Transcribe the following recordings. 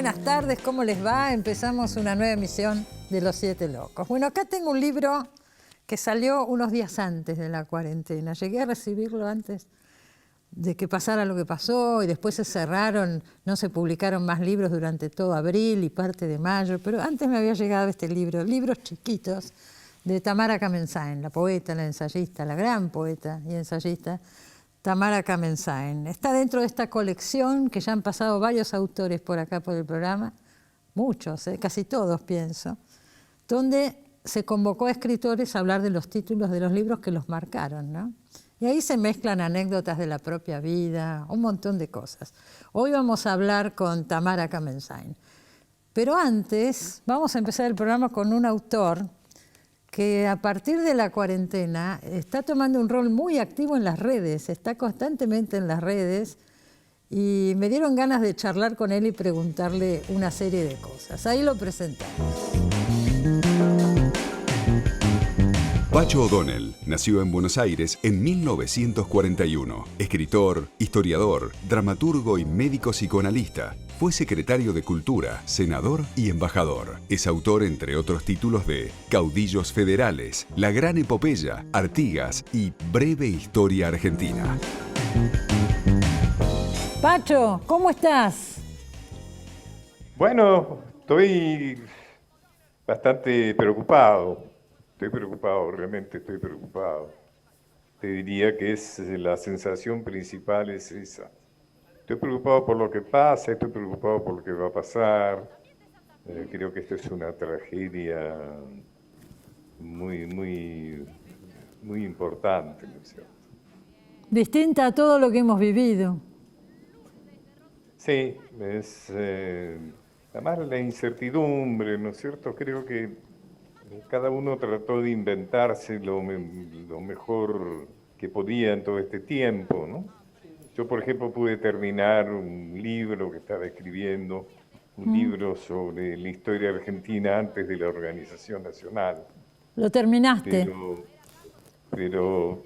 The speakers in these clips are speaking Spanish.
buenas tardes, ¿cómo les va? Empezamos una nueva emisión de Los Siete Locos. Bueno, acá tengo un libro que salió unos días antes de la cuarentena. Llegué a recibirlo antes de que pasara lo que pasó y después se cerraron, no se publicaron más libros durante todo abril y parte de mayo, pero antes me había llegado este libro, libros chiquitos de Tamara Kamensain, la poeta, la ensayista, la gran poeta y ensayista Tamara Kamensain. Está dentro de esta colección que ya han pasado varios autores por acá por el programa, muchos, casi todos pienso, donde se convocó a escritores a hablar de los títulos de los libros que los marcaron, ¿no? Y ahí se mezclan anécdotas de la propia vida, un montón de cosas. Hoy vamos a hablar con Tamara Kamensain. Pero antes vamos a empezar el programa con un autor que a partir de la cuarentena está tomando un rol muy activo en las redes, está constantemente en las redes y me dieron ganas de charlar con él y preguntarle una serie de cosas. Ahí lo presentamos. Pacho O'Donnell nació en Buenos Aires en 1941. Escritor, historiador, dramaturgo y médico psicoanalista. Fue secretario de Cultura, senador y embajador. Es autor, entre otros títulos, de Caudillos Federales, La Gran Epopeya, Artigas y Breve Historia Argentina. Pacho, ¿cómo estás? Bueno, estoy bastante preocupado. Estoy preocupado, realmente estoy preocupado. Te diría que la sensación principal es esa. Estoy preocupado por lo que pasa, estoy preocupado por lo que va a pasar. Creo que esto es una tragedia muy importante, ¿no es cierto? Distinta a todo lo que hemos vivido. Sí, además la incertidumbre, ¿no es cierto? Creo que cada uno trató de inventarse lo mejor que podía en todo este tiempo, ¿no? Yo, por ejemplo, pude terminar un libro que estaba escribiendo, un libro sobre la historia argentina antes de la organización nacional. ¿Lo terminaste? Pero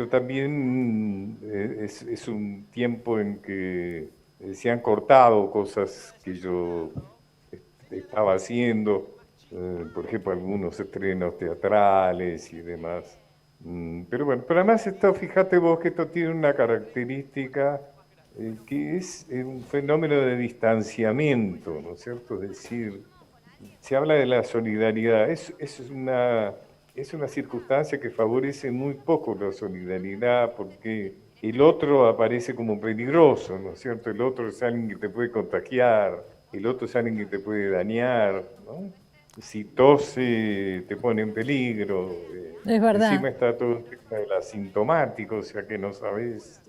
también es un tiempo en que se han cortado cosas que yo estaba haciendo, por ejemplo, algunos estrenos teatrales y demás. Pero bueno, pero además fíjate vos que esto tiene una característica que es un fenómeno de distanciamiento, ¿no es cierto? Es decir, se habla de la solidaridad, es una circunstancia que favorece muy poco la solidaridad porque el otro aparece como peligroso, ¿no es cierto? El otro es alguien que te puede contagiar, el otro es alguien que te puede dañar, ¿no? Si tose, te pone en peligro. Es verdad. Encima está todo el tema del asintomático, o sea que no sabes,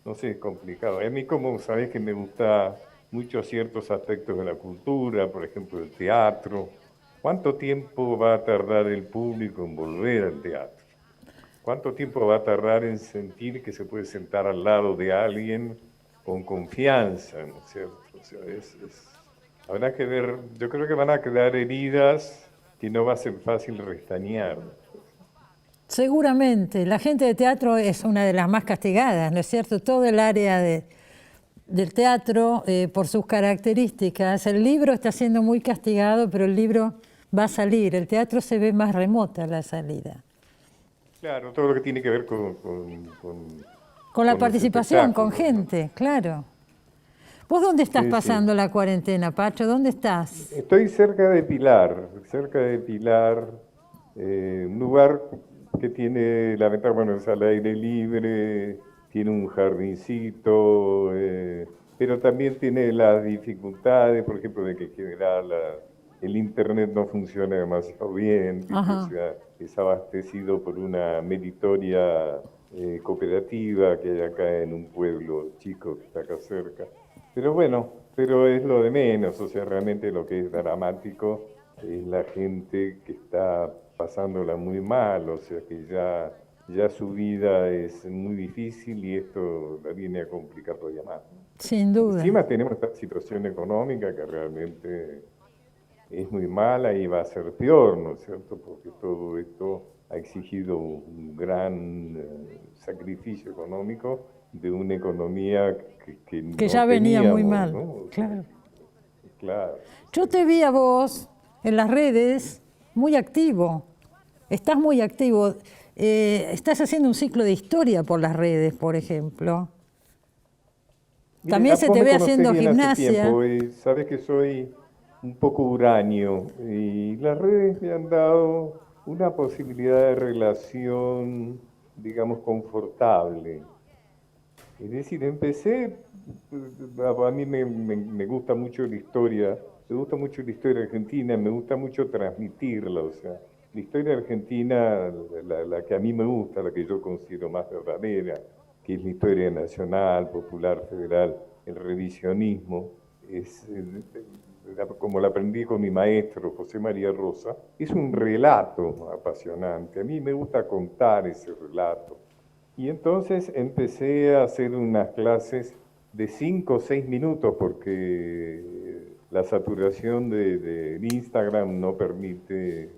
no sé, es complicado. A mí, como sabés que me gusta mucho ciertos aspectos de la cultura, por ejemplo, el teatro. ¿Cuánto tiempo va a tardar el público en volver al teatro? ¿Cuánto tiempo va a tardar en sentir que se puede sentar al lado de alguien con confianza, ¿no es cierto? O sea, habrá que ver, yo creo que van a quedar heridas que no va a ser fácil restañar. Seguramente. La gente de teatro es una de las más castigadas, ¿no es cierto? Todo el área del teatro, por sus características. El libro está siendo muy castigado, pero el libro va a salir. El teatro se ve más remota la salida. Claro, todo lo que tiene que ver con la los participación, con espectáculos, gente, ¿no? Claro. ¿Vos dónde estás Sí, pasando sí. la cuarentena, Pacho? ¿Dónde estás? Estoy cerca de Pilar, un lugar que tiene la ventaja, bueno, es al aire libre, tiene un jardincito, pero también tiene las dificultades, por ejemplo, de que en general el internet no funciona demasiado bien, ¿viste? O sea, es abastecido por una meritoria cooperativa que hay acá en un pueblo chico que está acá cerca. Pero bueno, pero es lo de menos, o sea, realmente lo que es dramático es la gente que está pasándola muy mal, o sea, que ya su vida es muy difícil y esto la viene a complicar todavía más. Sin duda. Encima tenemos esta situación económica que realmente es muy mala y va a ser peor, ¿no es cierto? Porque todo esto ha exigido un gran sacrificio económico de una economía que Que no ya venía muy teníamos, mal, ¿no? claro. Claro. Yo te vi a vos en las redes muy activo, estás muy activo. Estás haciendo un ciclo de historia por las redes, por ejemplo. Mira, También se vos te me ve conocés haciendo bien hace gimnasia. tiempo y sabes que soy un poco huraño y las redes me han dado una posibilidad de relación, digamos, confortable. Es decir, a mí me gusta mucho la historia, me gusta mucho la historia argentina, me gusta mucho transmitirla, o sea, la historia argentina, la que a mí me gusta, la que yo considero más verdadera, que es la historia nacional, popular, federal, el revisionismo, como la aprendí con mi maestro, José María Rosa, es un relato apasionante. A mí me gusta contar ese relato. Y entonces empecé a hacer unas clases de 5 o 6 minutos porque la saturación de Instagram no permite,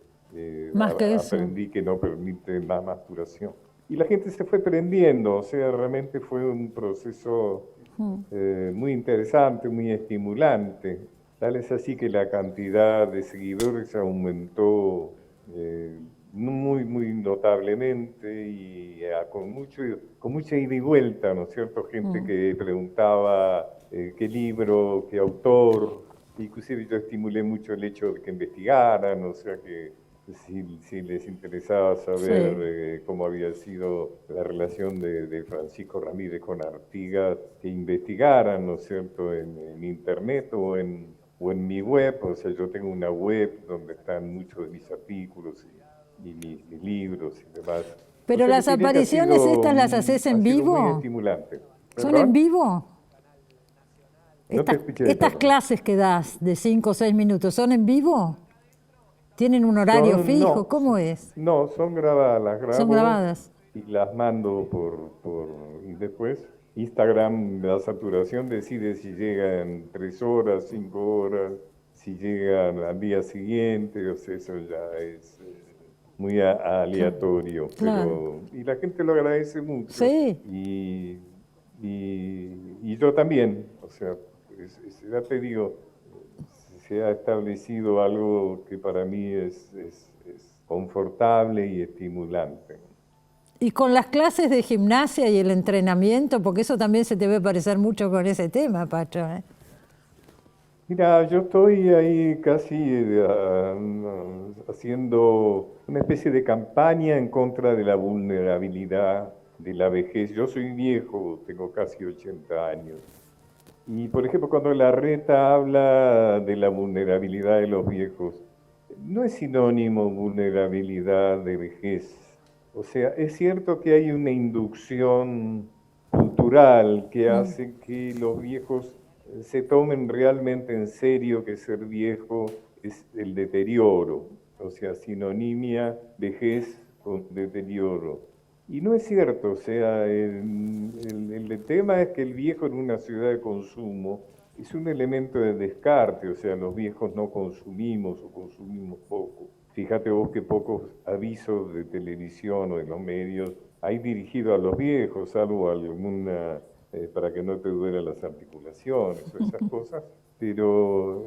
Más que eso. aprendí que no permite más duración. Y la gente se fue prendiendo, o sea, realmente fue un proceso muy interesante, muy estimulante. Tal es así que la cantidad de seguidores aumentó muy notablemente y con mucha ida y vuelta, ¿no es cierto? Gente que preguntaba qué libro, qué autor, inclusive yo estimulé mucho el hecho de que investigaran, o sea que si les interesaba saber Sí. cómo había sido la relación de Francisco Ramírez con Artigas, que investigaran, ¿no es cierto?, en internet o en mi web, o sea, yo tengo una web donde están muchos de mis artículos y mis libros y demás. O Pero sea que las te diré que apariciones estas las haces ha en sido muy vivo. estimulante. ¿Son en ¿Perdón? vivo? No te escuché, Estas perdón. clases que das de 5 o 6 minutos, ¿son en vivo? ¿Tienen un horario fijo? ¿Cómo es? No, son grabadas, las Son grabo grabadas. y las mando y después Instagram, la saturación decide si llegan 3 horas, 5 horas, si llegan al día siguiente, o sea, eso ya es muy aleatorio, Claro. y la gente lo agradece mucho Sí. y yo también, o sea, ya te digo, se ha establecido algo que para mí es confortable y estimulante. Y con las clases de gimnasia y el entrenamiento, porque eso también se te debe parecer mucho con ese tema, Pacho, ¿eh? Mira, yo estoy ahí casi haciendo una especie de campaña en contra de la vulnerabilidad de la vejez. Yo soy viejo, tengo casi 80 años. Y por ejemplo, cuando Larreta habla de la vulnerabilidad de los viejos, no es sinónimo vulnerabilidad de vejez. O sea, es cierto que hay una inducción cultural que hace que los viejos se tomen realmente en serio que ser viejo es el deterioro. O sea, sinonimia, vejez con deterioro. Y no es cierto, o sea, el tema es que el viejo en una ciudad de consumo es un elemento de descarte, o sea, los viejos no consumimos o consumimos poco. Fíjate vos que pocos avisos de televisión o de los medios hay dirigido a los viejos, salvo alguna, para que no te duelan las articulaciones o esas cosas. Pero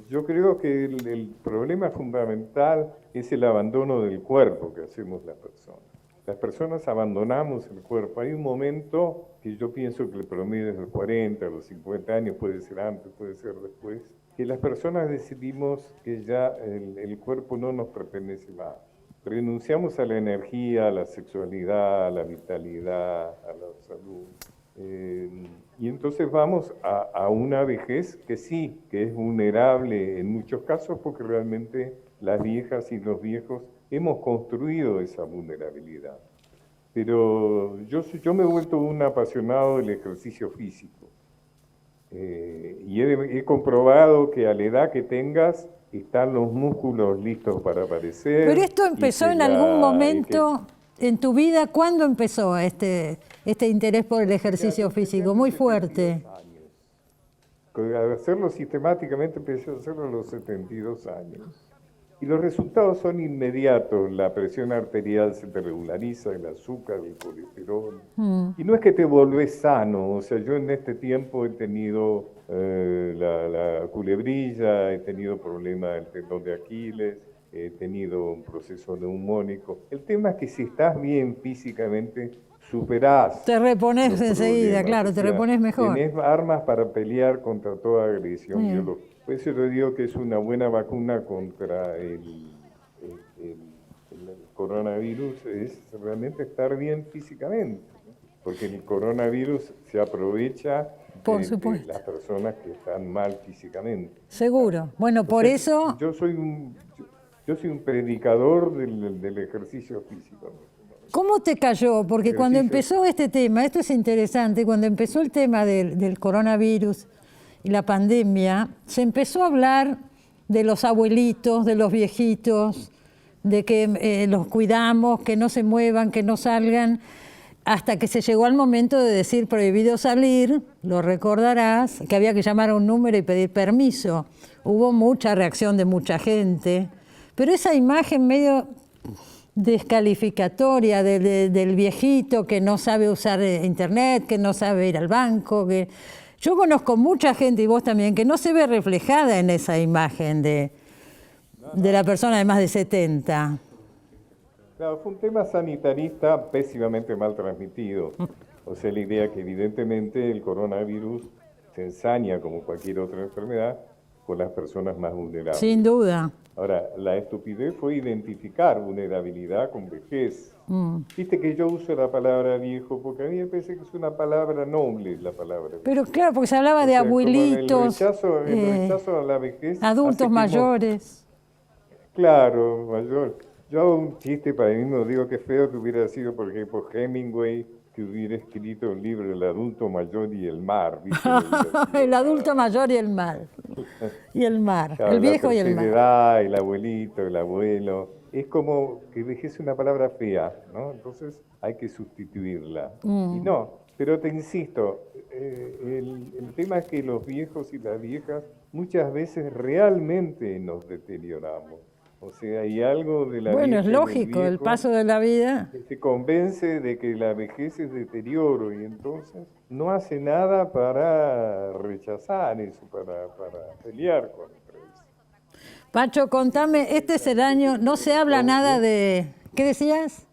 yo creo que el problema fundamental es el abandono del cuerpo que hacemos las personas. Las personas abandonamos el cuerpo. Hay un momento que yo pienso que el promedio es de los 40, los 50 años, puede ser antes, puede ser después, que las personas decidimos que ya el cuerpo no nos pertenece más. Renunciamos a la energía, a la sexualidad, a la vitalidad, a la salud. Y entonces vamos a una vejez que sí, que es vulnerable en muchos casos porque realmente las viejas y los viejos hemos construido esa vulnerabilidad. Pero yo me he vuelto un apasionado del ejercicio físico. Y he comprobado que a la edad que tengas están los músculos listos para aparecer. Pero esto empezó en algún momento en tu vida. ¿Cuándo empezó este interés por el ejercicio físico? Muy fuerte. Al hacerlo sistemáticamente empecé a hacerlo a los 72 años. Y los resultados son inmediatos. La presión arterial se te regulariza, el azúcar, el colesterol. Y no es que te volvés sano. O sea, yo en este tiempo he tenido la culebrilla, he tenido problemas del tendón de Aquiles, he tenido un proceso neumónico. El tema es que si estás bien físicamente, superás. Te repones los enseguida, problemas. claro, O te sea, repones mejor. Tenés armas para pelear contra toda agresión Bien. biológica. Por eso yo digo que es una buena vacuna contra el coronavirus, es realmente estar bien físicamente, ¿no? Porque el coronavirus se aprovecha Por de supuesto. las personas que están mal físicamente. Seguro. Bueno, por eso... Yo soy un predicador del ejercicio físico, ¿no? ¿Cómo te cayó? Porque cuando Ejercicio. empezó este tema, esto es interesante, cuando empezó el tema del coronavirus y la pandemia, se empezó a hablar de los abuelitos, de los viejitos, de que los cuidamos, que no se muevan, que no salgan, hasta que se llegó al momento de decir prohibido salir, lo recordarás, que había que llamar a un número y pedir permiso. Hubo mucha reacción de mucha gente, pero esa imagen medio descalificatoria del viejito que no sabe usar internet, que no sabe ir al banco, que yo conozco mucha gente, y vos también, que no se ve reflejada en esa imagen de la persona de más de 70. Claro, fue un tema sanitarista pésimamente mal transmitido. O sea, la idea que evidentemente el coronavirus se ensaña, como cualquier otra enfermedad, con las personas más vulnerables. Sin duda. Ahora, la estupidez fue identificar vulnerabilidad con vejez. Viste que yo uso la palabra viejo porque a mí me parece que es una palabra noble, la palabra viejo. Pero claro, porque se hablaba O de sea, como abuelitos, el rechazo a la vejez hace adultos que mayores. Claro, mayor. Yo hago un chiste para mí mismo, digo que feo que hubiera sido, por ejemplo, Hemingway, que hubiera escrito el libro El adulto mayor y el mar. ¿Viste? El adulto mayor y el mar. Y el mar, Claro, el viejo y la el tercera mar. edad, el abuelito, el abuelo. Es como que vejez es una palabra fea, ¿no? Entonces hay que sustituirla. Y no, pero te insisto, el tema es que los viejos y las viejas muchas veces realmente nos deterioramos. O sea, hay algo de la Bueno, vieja es y del lógico, el viejo paso de la vida. que se convence de que la vejez es deterioro y entonces no hace nada para rechazar eso, para pelear contra eso. Pacho, contame, este es el año, no se habla nada de... ¿Qué decías?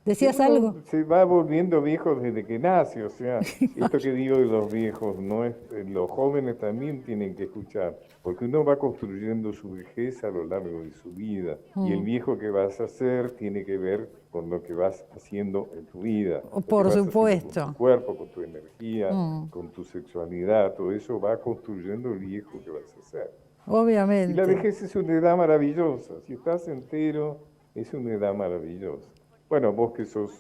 ¿Decías Uno algo? se va volviendo viejo desde que nace, o sea, esto que digo de los viejos, no es, los jóvenes también tienen que escuchar, porque uno va construyendo su vejez a lo largo de su vida, y el viejo que vas a ser tiene que ver con lo que vas haciendo en tu vida. Lo que Por vas haciendo supuesto. con tu cuerpo, con tu energía, con tu sexualidad, todo eso va construyendo el viejo que vas a ser. Y la Obviamente. vejez es una edad maravillosa. Si estás entero, es una edad maravillosa. Bueno, vos que sos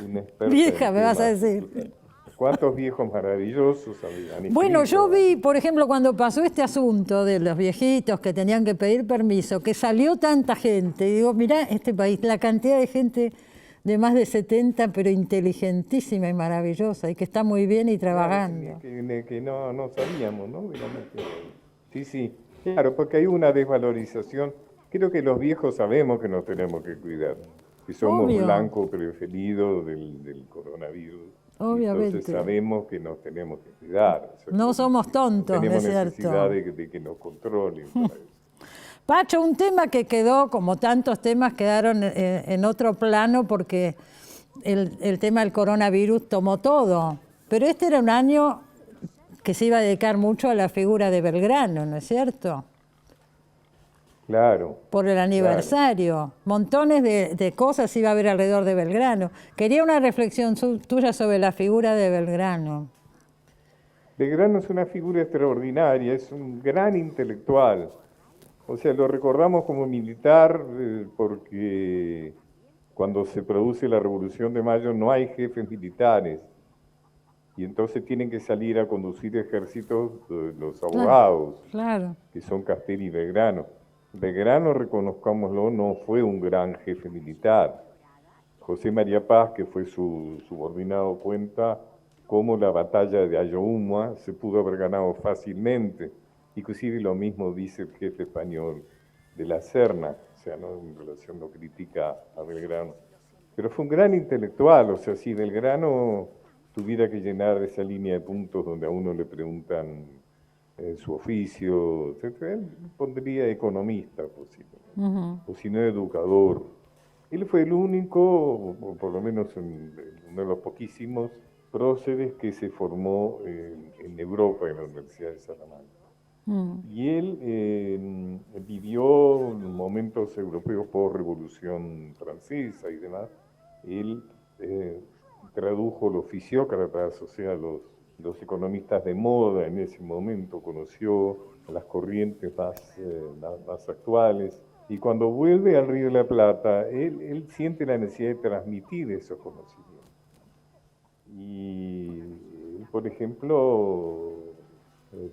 una experta Vieja, en me vas a temas, decir. ¿cuántos viejos maravillosos han Bueno, escrito? yo vi, por ejemplo, cuando pasó este asunto de los viejitos que tenían que pedir permiso, que salió tanta gente, y digo, mirá este país, la cantidad de gente de más de 70, pero inteligentísima y maravillosa, y que está muy bien y trabajando. Que no sabíamos, ¿no? Digamos que- sí, claro, porque hay una desvalorización. Creo que los viejos sabemos que nos tenemos que cuidar, que somos Obvio. blanco preferido del coronavirus. Obviamente. Entonces sabemos que nos tenemos que cuidar. O sea, No que somos tontos, ¿no tenemos es cierto? necesidad de que nos controlen. Para eso. Pacho, un tema que quedó, como tantos temas, quedaron en otro plano porque el tema del coronavirus tomó todo. Pero este era un año que se iba a dedicar mucho a la figura de Belgrano, ¿no es cierto? Claro. Por el aniversario. Montones de cosas iba a haber alrededor de Belgrano. Quería una reflexión tuya sobre la figura de Belgrano. Belgrano es una figura extraordinaria, es un gran intelectual. O sea, lo recordamos como militar porque cuando se produce la Revolución de Mayo no hay jefes militares y entonces tienen que salir a conducir ejércitos los abogados, Claro. que son Castelli y Belgrano. Belgrano, reconozcámoslo, no fue un gran jefe militar. José María Paz, que fue su subordinado, cuenta cómo la batalla de Ayohuma se pudo haber ganado fácilmente. Inclusive lo mismo dice el jefe español. de la Serna, o sea, no en relación no crítica a Belgrano. Pero fue un gran intelectual, o sea, si Belgrano tuviera que llenar esa línea de puntos donde a uno le preguntan su oficio, etcétera, él pondría economista, posiblemente, o si no educador. Él fue el único, o por lo menos uno de los poquísimos próceres que se formó en Europa, en la Universidad de Salamanca. Y él vivió momentos europeos por Revolución Francesa y demás. Él tradujo los fisiócratas, o sea, los economistas de moda en ese momento, conoció las corrientes más actuales. Y cuando vuelve al Río de la Plata, él siente la necesidad de transmitir esos conocimientos. Y, por ejemplo,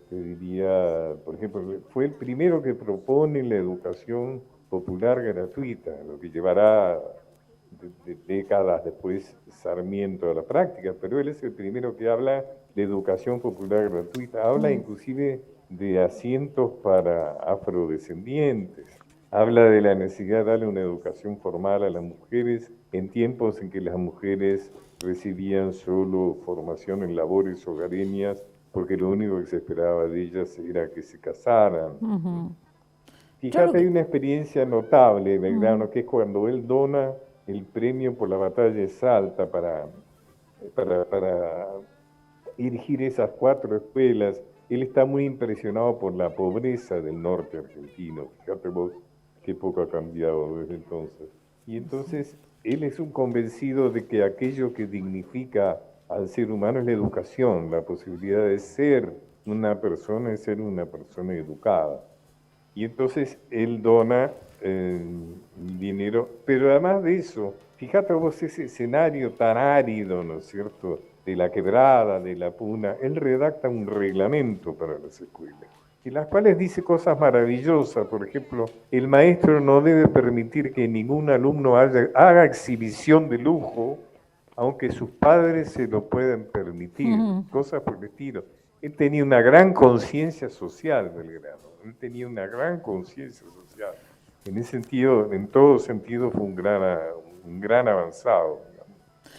te diría, por ejemplo, fue el primero que propone la educación popular gratuita, lo que llevará de décadas después Sarmiento a la práctica, pero él es el primero que habla de educación popular gratuita, habla inclusive de asientos para afrodescendientes, habla de la necesidad de darle una educación formal a las mujeres en tiempos en que las mujeres recibían solo formación en labores hogareñas, porque lo único que se esperaba de ellas era que se casaran. Fíjate, hay una experiencia notable de Belgrano, que es cuando él dona el premio por la batalla de Salta para dirigir esas 4 escuelas. Él está muy impresionado por la pobreza del norte argentino. Fíjate vos qué poco ha cambiado desde entonces. Y entonces él es un convencido de que aquello que dignifica al ser humano es la educación, la posibilidad de ser una persona, de ser una persona educada. Y entonces él dona dinero, pero además de eso, fíjate vos ese escenario tan árido, ¿no es cierto?, de la quebrada, de la puna, él redacta un reglamento para las escuelas, en las cuales dice cosas maravillosas. Por ejemplo, el maestro no debe permitir que ningún alumno haga exhibición de lujo, aunque sus padres se lo puedan permitir, cosas por el estilo. Él tenía una gran conciencia social, Belgrano, él tenía una gran conciencia social. En ese sentido, en todo sentido, fue un gran avanzado.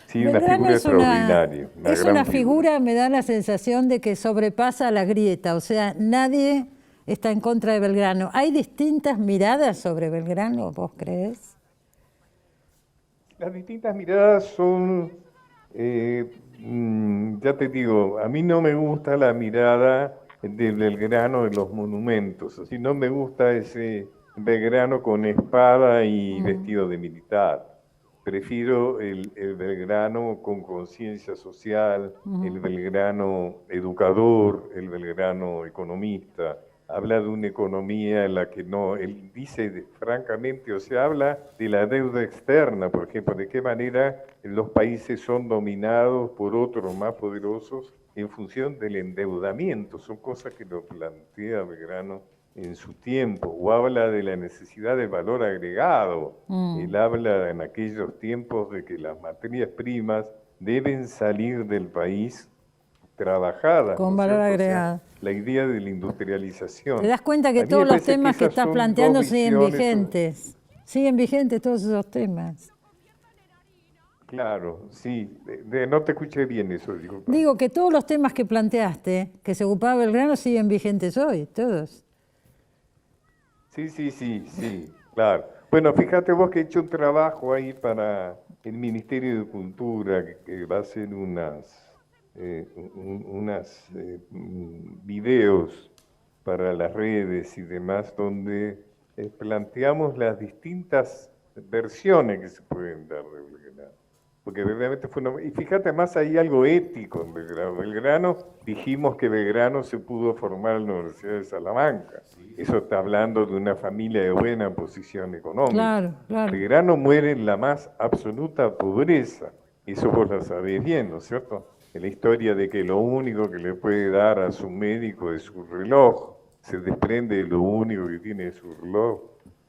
Sí, una figura extraordinaria. Es una figura, me da la sensación de que sobrepasa la grieta, o sea, nadie está en contra de Belgrano. ¿Hay distintas miradas sobre Belgrano, vos crees? Las distintas miradas son, ya te digo, a mí no me gusta la mirada de Belgrano de los monumentos, así no me gusta ese Belgrano con espada y vestido de militar. Prefiero el Belgrano con conciencia social, el Belgrano educador, el Belgrano economista. Habla de una economía en la que no, él dice francamente, o sea, habla de la deuda externa, por ejemplo, de qué manera los países son dominados por otros más poderosos en función del endeudamiento. Son cosas que lo plantea Belgrano en su tiempo, o habla de la necesidad de valor agregado. Él habla en aquellos tiempos de que las materias primas deben salir del país trabajadas. Con valor agregado. O sea, la idea de la industrialización. ¿Te das cuenta que todos los temas que estás planteando siguen vigentes? Siguen vigentes todos esos temas. Claro, sí. No te escuché bien eso. Digo que todos los temas que planteaste, que se ocupaba Belgrano, siguen vigentes hoy, todos. Sí, claro. Bueno, fíjate vos que he hecho un trabajo ahí para el Ministerio de Cultura, que va a hacer unas videos para las redes y demás, donde planteamos las distintas versiones que se pueden dar de Belgrano. Porque verdaderamente fue y fíjate, más hay algo ético en Belgrano. Belgrano, dijimos que Belgrano se pudo formar en la Universidad de Salamanca. Eso está hablando de una familia de buena posición económica. Claro, claro. Belgrano muere en la más absoluta pobreza. Eso vos lo sabés bien, ¿no es cierto? En la historia de que lo único que le puede dar a su médico es su reloj. Se desprende de lo único que tiene su reloj.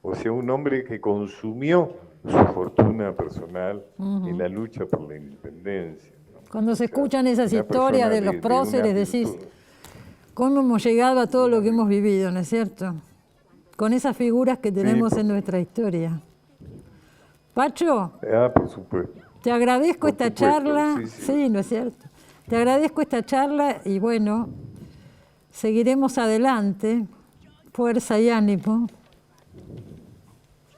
O sea, un hombre que consumió su fortuna personal en la lucha por la independencia, ¿no? Cuando se escuchan esas historias de los próceres, decís, ¿cómo hemos llegado a todo lo que hemos vivido, no es cierto? con esas figuras que tenemos por en nuestra historia. Pacho, por supuesto. te agradezco Por esta supuesto, charla. sí, sí. Sí, ¿no es cierto? Te agradezco esta charla y bueno, seguiremos adelante. Fuerza y ánimo.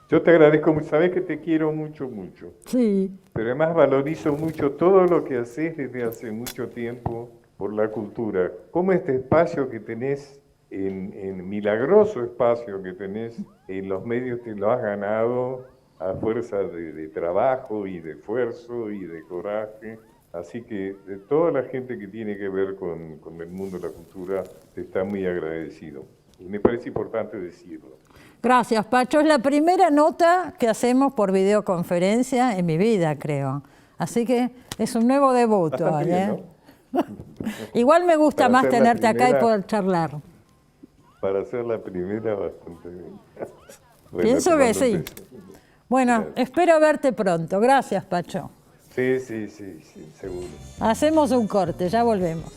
Yo te agradezco mucho, sabes que te quiero mucho, mucho. Sí, Pero además valorizo mucho todo lo que haces desde hace mucho tiempo por la cultura. Como este espacio que tenés, en milagroso espacio que tenés en los medios, te lo has ganado a fuerza de trabajo y de esfuerzo y de coraje. Así que de toda la gente que tiene que ver con el mundo de la cultura, te está muy agradecido. Y me parece importante decirlo. gracias, Pacho. Es la primera nota que hacemos por videoconferencia en mi vida, creo. Así que es un nuevo debut Bastante hoy, bien, ¿eh? ¿no? Igual me gusta Para más hacer la tenerte acá y primera- poder charlar. Para hacer la primera, bastante bien. Bueno, Pienso te que mando un sí. beso. Bueno, Gracias. espero verte pronto. Gracias, Pacho. Sí, seguro. Hacemos un corte, ya volvemos.